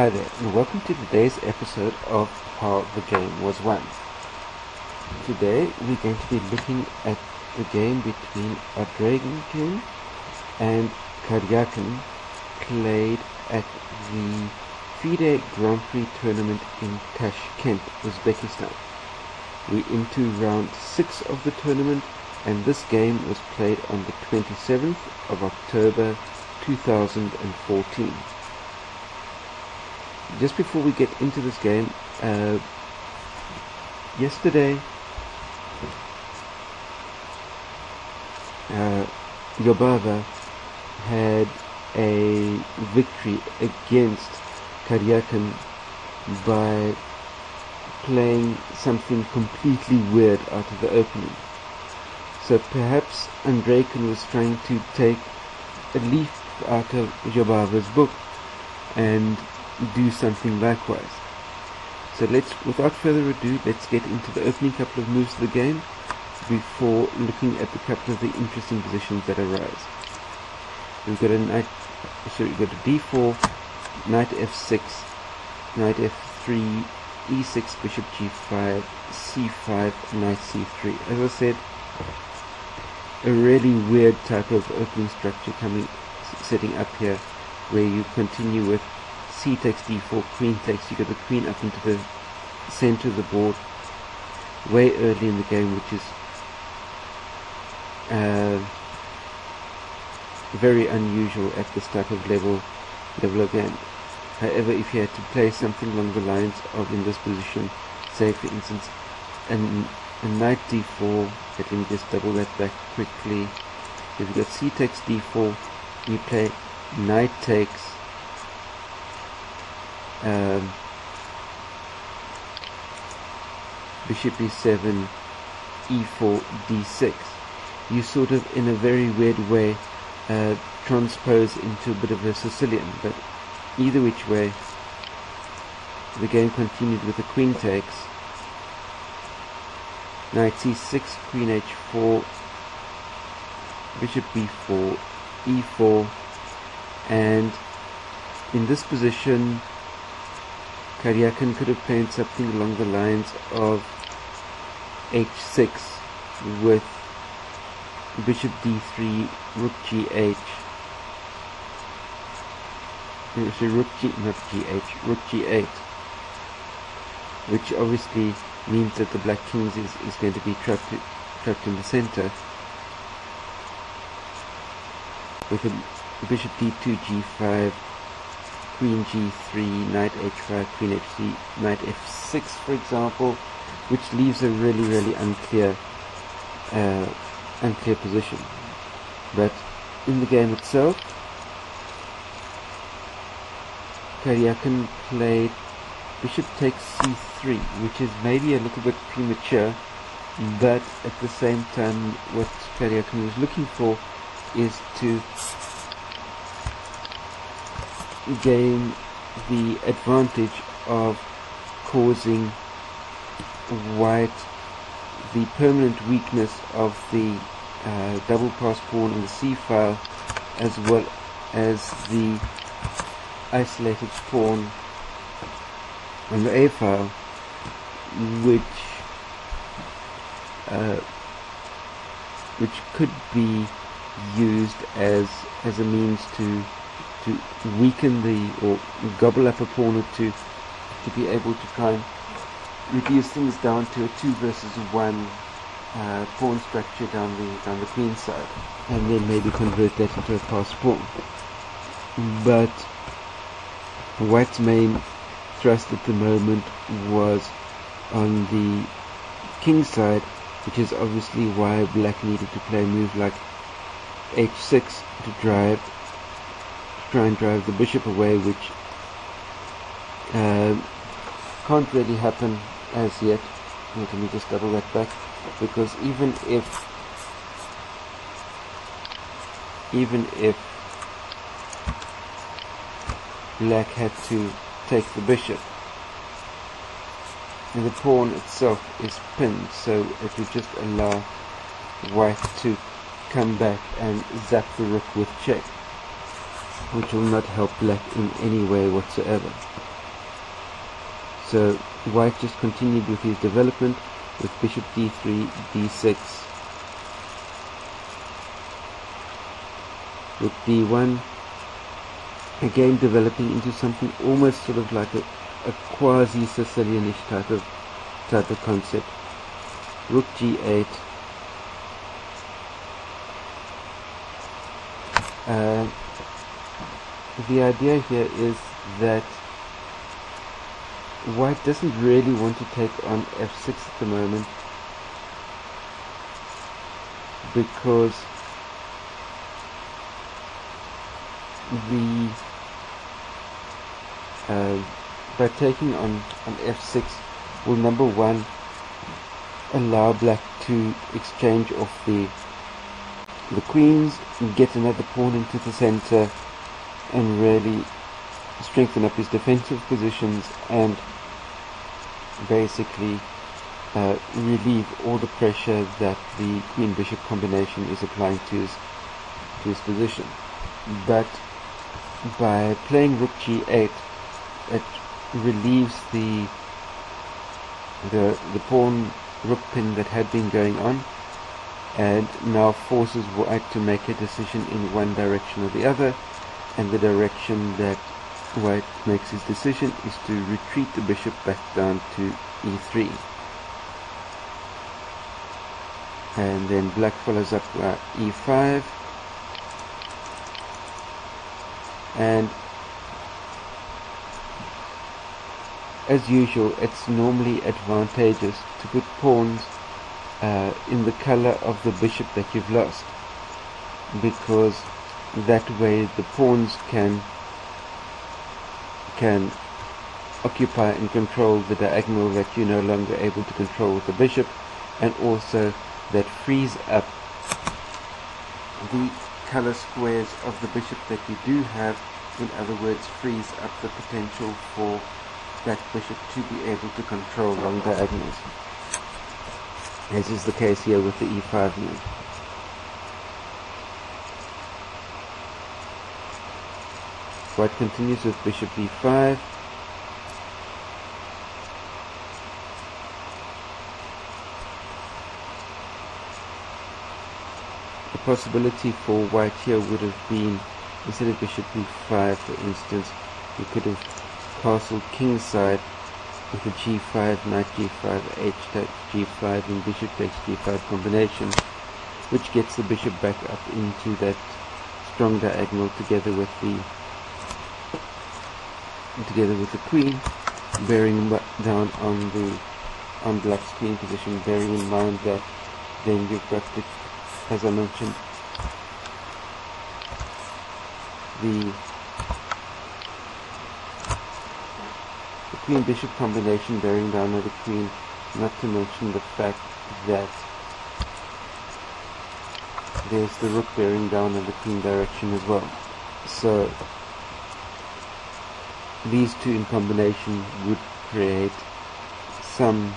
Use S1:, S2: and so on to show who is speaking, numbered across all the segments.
S1: Hi there, and welcome to today's episode of How the Game Was Won. Today we're going to be looking at the game between Andreikin and Karjakin played at the FIDE Grand Prix tournament in Tashkent, Uzbekistan. We're into round 6 of the tournament, and this game was played on the 27th of October 2014. Just before we get into this game, yesterday Yobava had a victory against Karjakin by playing something completely weird out of the opening. So perhaps Andreikin was trying to take a leaf out of Yobava's book and do something likewise. So without further ado, let's get into the opening couple of moves of the game before looking at the couple of the interesting positions that arise. We've got a d4, knight f6, knight f3, e6, bishop g5, c5, knight c3. As I said, a really weird type of opening structure setting up here, where you continue with c takes d4, queen takes. You get the queen up into the center of the board way early in the game, which is very unusual at this type of level of game. However, if you had to play something along the lines of, in this position, say for instance a knight d4, let me just double that back quickly. If you've got c takes d4, you play knight takes bishop e7, e4, d6. You sort of, in a very weird way, transpose into a bit of a Sicilian, but either which way, the game continued with the queen takes, knight c6, queen h4, bishop b4, e4, and in this position Karjakin could have played something along the lines of h6 with bishop d3, rook g8, rook g8, which obviously means that the black kings is going to be trapped in the center, with a bishop d2, g5, queen g3, knight h5, queen h3, knight f6, for example, which leaves a really unclear position. But in the game itself, Karjakin played bishop takes c3, which is maybe a little bit premature, but at the same time what Karjakin was looking for is to gain the advantage of causing white the permanent weakness of the double pass pawn in the c file, as well as the isolated pawn on the a file, which could be used as a means to weaken or gobble up a pawn or two, to be able to try and reduce things down to a 2 versus 1 pawn structure down the queen side, and then maybe convert that into a pass pawn. But white's main thrust at the moment was on the king side, which is obviously why black needed to play a move like h6 to try and drive the bishop away, which can't really happen as yet. Let me just double that back, because even if black had to take the bishop, and the pawn itself is pinned, so it would just allow white to come back and zap the rook with check, which will not help black in any way whatsoever. So white just continued with his development with bishop d3, d6, rook d1, again developing into something almost sort of like a quasi-Sicilianish type of concept. Rook g8, the idea here is that white doesn't really want to take on f6 at the moment, because by taking on f6 will, number one, allow black to exchange off the queens and get another pawn into the center and really strengthen up his defensive positions and basically relieve all the pressure that the queen bishop combination is applying to his position. But by playing rook g8, it relieves the pawn rook pin that had been going on, and now forces white to make a decision in one direction or the other, and the direction that white makes his decision is to retreat the bishop back down to e3, and then black follows up e5, and as usual it's normally advantageous to put pawns in the color of the bishop that you've lost, because that way the pawns can occupy and control the diagonal that you're no longer able to control with the bishop, and also that frees up the color squares of the bishop that you do have. In other words, frees up the potential for that bishop to be able to control long diagonals, as is the case here with the e5 move. White continues with bishop b5, the possibility for white here would have been, instead of bishop b5 for instance, you could have castled kingside with a g5, knight g5, h takes g5 and bishop takes g5 combination, which gets the bishop back up into that strong diagonal together with the queen, bearing down on black's queen position, bearing in mind that then you've got the, as I mentioned, the queen bishop combination bearing down on the queen, not to mention the fact that there's the rook bearing down on the queen direction as well. So these two in combination would create some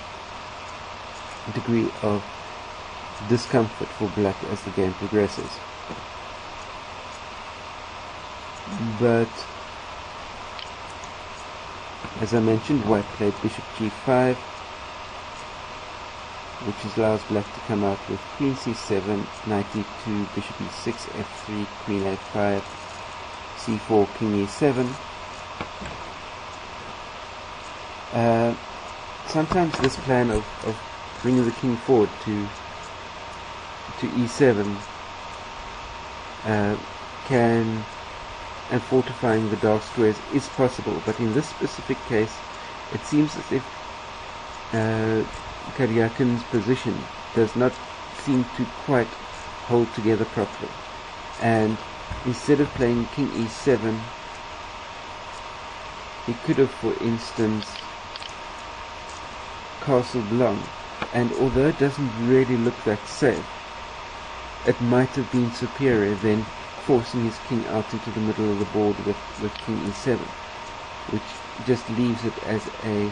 S1: degree of discomfort for black as the game progresses. But as I mentioned, white played bishop g5, which allows black to come out with queen c7, knight e2, bishop e6, f3, queen a5, c4, king e7. Sometimes this plan of bringing the king forward to e7 and fortifying the dark squares is possible, but in this specific case it seems as if Karjakin's position does not seem to quite hold together properly, and instead of playing king e7, he could have, for instance, castled long, and although it doesn't really look that safe, it might have been superior than forcing his king out into the middle of the board with king e7, which just leaves it as a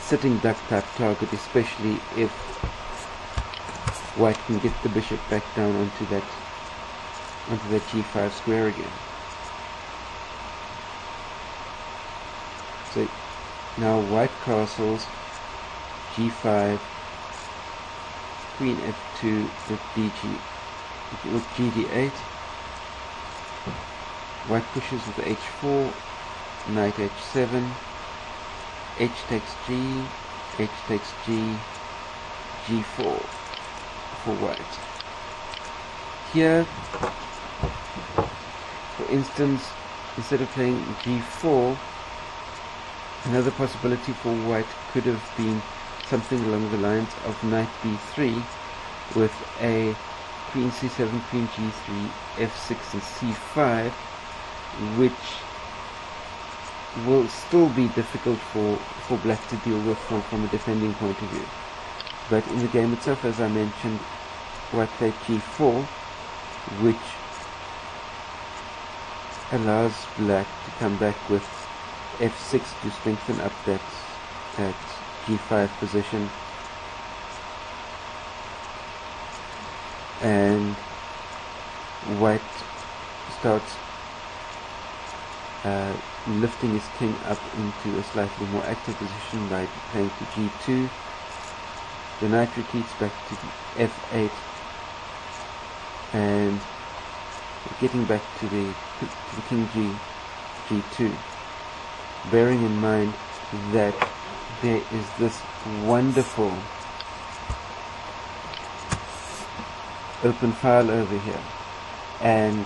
S1: sitting duck type target, especially if white can get the bishop back down onto that g5 square again. So now white castles g5, queen f2 with gd8, white pushes with h4, knight h7, h takes g, h takes g, g4 for white. Here, for instance, instead of playing g4, another possibility for white could have been something along the lines of knight b3 with a queen c7, queen g3, f6 and c5, which will still be difficult for black to deal with from a defending point of view. But in the game itself, as I mentioned, white played g4, which allows black to come back with f6 to strengthen up that g5 position, and white starts lifting his king up into a slightly more active position by playing to g2. The knight retreats back to f8 and getting back to the king g2, bearing in mind that there is this wonderful open file over here, and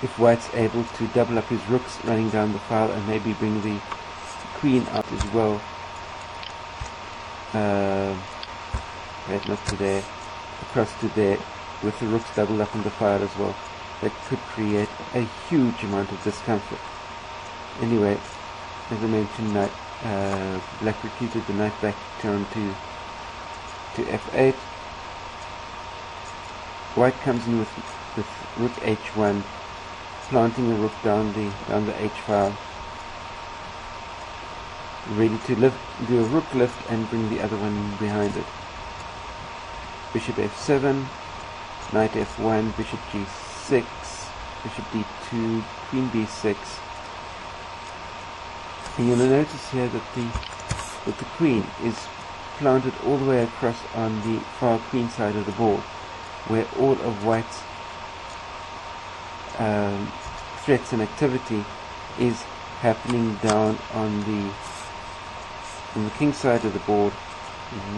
S1: if white's able to double up his rooks running down the file and maybe bring the queen out as well, right, not to there, across to there, with the rooks doubled up on the file as well, that could create a huge amount of discomfort. Anyway, as I mentioned, black retreated the knight back turn to f8. White comes in with rook h1, planting the rook down the h file, ready to do a rook lift and bring the other one behind it. Bishop f7, knight f1, bishop g6, bishop d2, queen b6. And you'll notice here that the queen is planted all the way across on the far queen side of the board, where all of white's threats and activity is happening down on the king side of the board,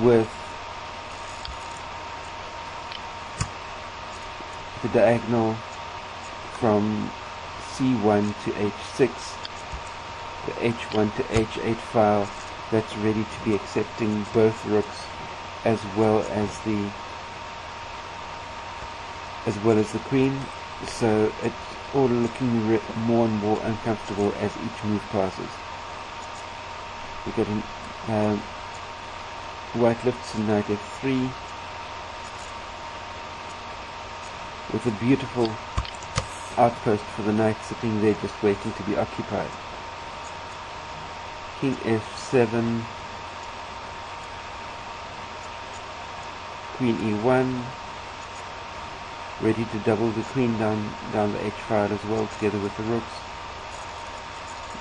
S1: with the diagonal from c1 to h6, the h1 to h8 file that's ready to be accepting both rooks as well as the queen. So it's all looking more and more uncomfortable as each move passes. We get white lifts to knight f3 with a beautiful outpost for the knight sitting there just waiting to be occupied. King f7, queen e1, ready to double the queen down the h file as well, together with the rooks.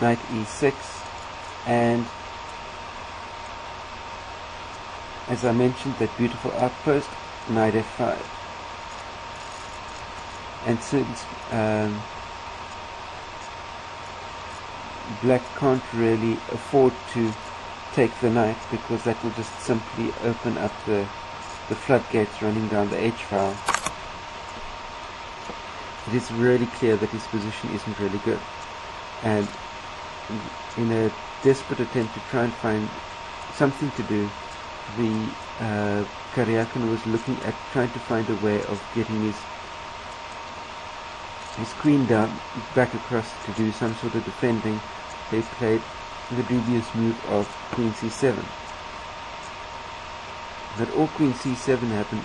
S1: Knight e6, and as I mentioned, that beautiful outpost, knight f5. And since black can't really afford to take the knight, because that will just simply open up the floodgates running down the h file, it is really clear that his position isn't really good. And in a desperate attempt to try and find something to do, the Karjakin was looking at trying to find a way of getting his queen down back across to do some sort of defending. They played the dubious move of queen c7. But all queen c7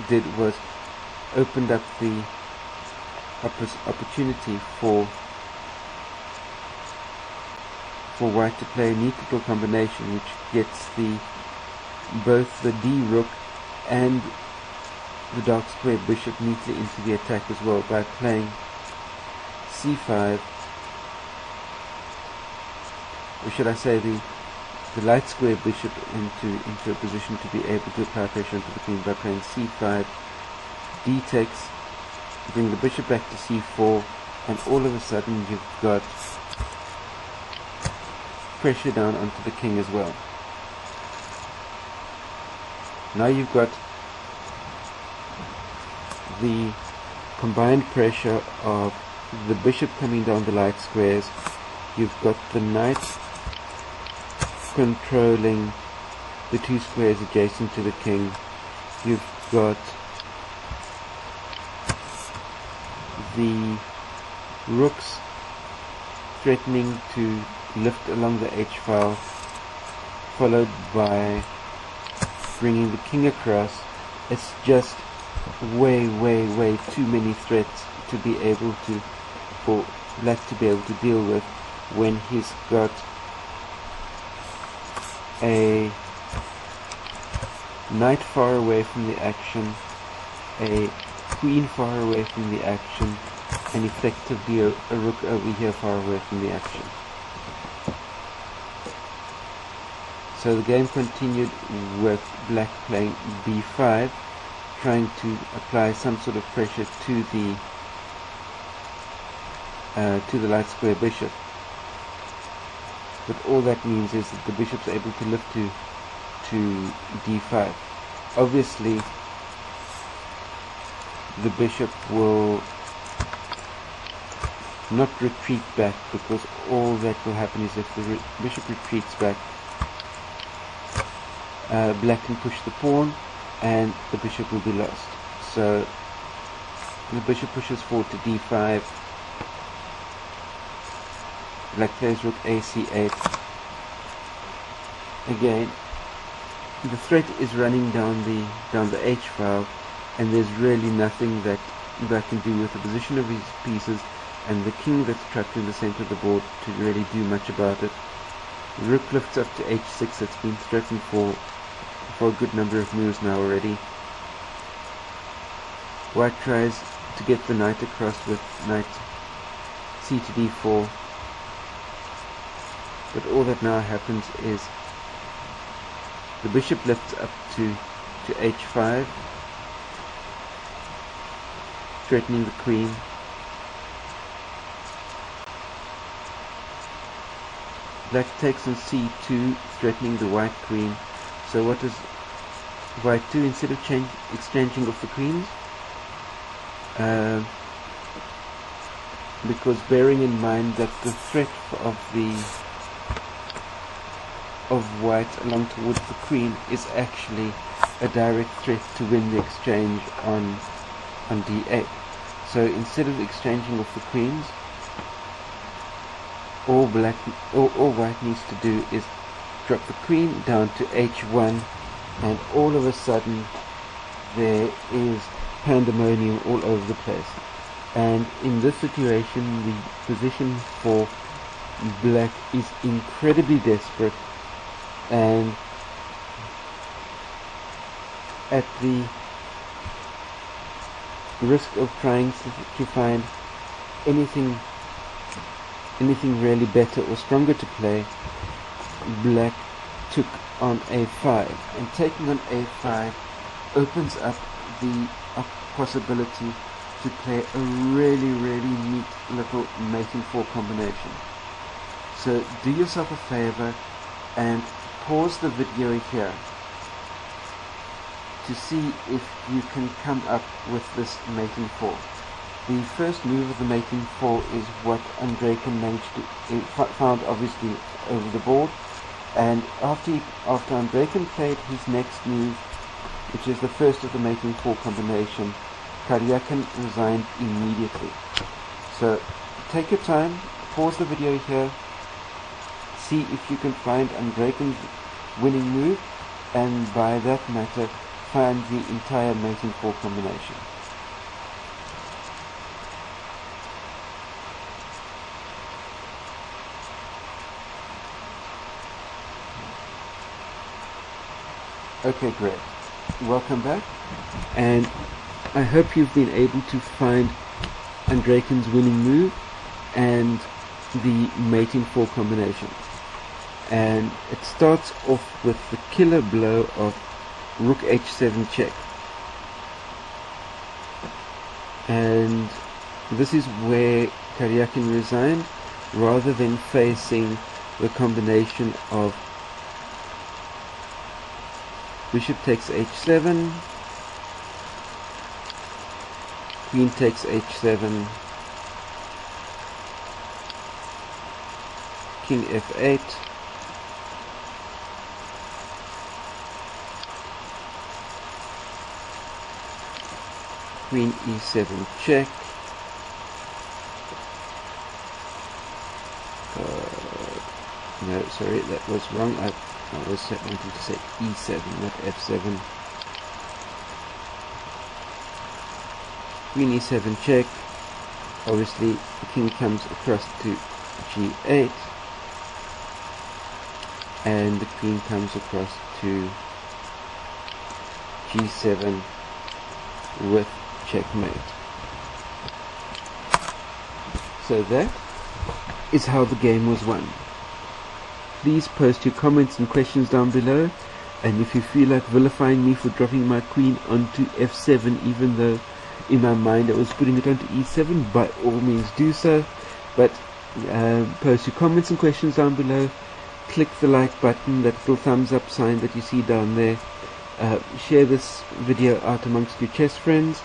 S1: did was opened up the opportunity for white to play a neat little combination which gets both the d rook and the dark square bishop neatly into the attack as well, by playing c5, or should I say the light square bishop into a position to be able to apply pressure onto the queen by playing c5, d takes, bring the bishop back to c4, and all of a sudden you've got pressure down onto the king as well. Now you've got the combined pressure of the bishop coming down the light squares, you've got the knight controlling the two squares adjacent to the king, you've got the rooks threatening to lift along the h-file, followed by bringing the king across. It's just way too many threats to be able to, for black to be able to deal with when he's got a knight far away from the action, a queen far away from the action, and effectively a rook over here far away from the action. So the game continued with black playing b5, trying to apply some sort of pressure to the light square bishop. But all that means is that the bishop's able to lift to d5. Obviously, the bishop will not retreat back, because all that will happen is if the bishop retreats back, black can push the pawn and the bishop will be lost. So the bishop pushes forward to d5, black plays rook ac8. Again, the threat is running down the h-file, and there's really nothing that black can do with the position of his pieces and the king that's trapped in the center of the board to really do much about it. Rook lifts up to h6. It's been threatened for a good number of moves now already. White tries to get the knight across with knight c to d4, but all that now happens is the bishop lifts up to h5, threatening the queen. Black takes on c2, threatening the white queen. So what does white do instead of exchanging off the queens? Because bearing in mind that the threat of white along towards the queen is actually a direct threat to win the exchange on d8. So instead of exchanging off the queens, all white needs to do is drop the queen down to h1, and all of a sudden there is pandemonium all over the place. And in this situation, the position for black is incredibly desperate, and at the risk of trying to find anything really better or stronger to play, black took on a5, and taking on a5 opens up the possibility to play a really neat little mating 4 combination. So do yourself a favor and pause the video here to see if you can come up with this mating 4. The first move of the mating 4 is what Andreikin managed to found obviously over the board, and after Andreikin played his next move, which is the first of the mating 4 combination, Karjakin resigned immediately. So take your time, pause the video here, see if you can find Andreikin's winning move, and by that matter find the entire mating 4 combination. Okay, great. Welcome back, and I hope you've been able to find Andreikin's winning move and the mating 4 combination. and it starts off with the killer blow of rook h7 check, and this is where Karjakin resigned, rather than facing the combination of bishop takes h7, queen takes h7, king f8, queen e7 check, no, sorry, that was wrong. I was wanting to say e7, not f7. Queen e7 check. Obviously, the king comes across to g8, and the queen comes across to g7 with checkmate. So that is how the game was won. Please post your comments and questions down below, and if you feel like vilifying me for dropping my queen onto f7 even though in my mind I was putting it onto e7, by all means do so. But post your comments and questions down below, click the like button, that little thumbs up sign that you see down there, share this video out amongst your chess friends,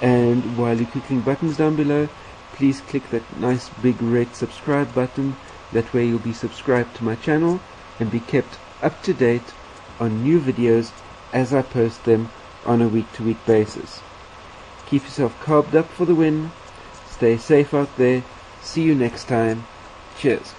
S1: and while you're clicking buttons down below, please click that nice big red subscribe button. That way you'll be subscribed to my channel and be kept up to date on new videos as I post them on a week-to-week basis. Keep yourself carved up for the win. Stay safe out there. See you next time. Cheers.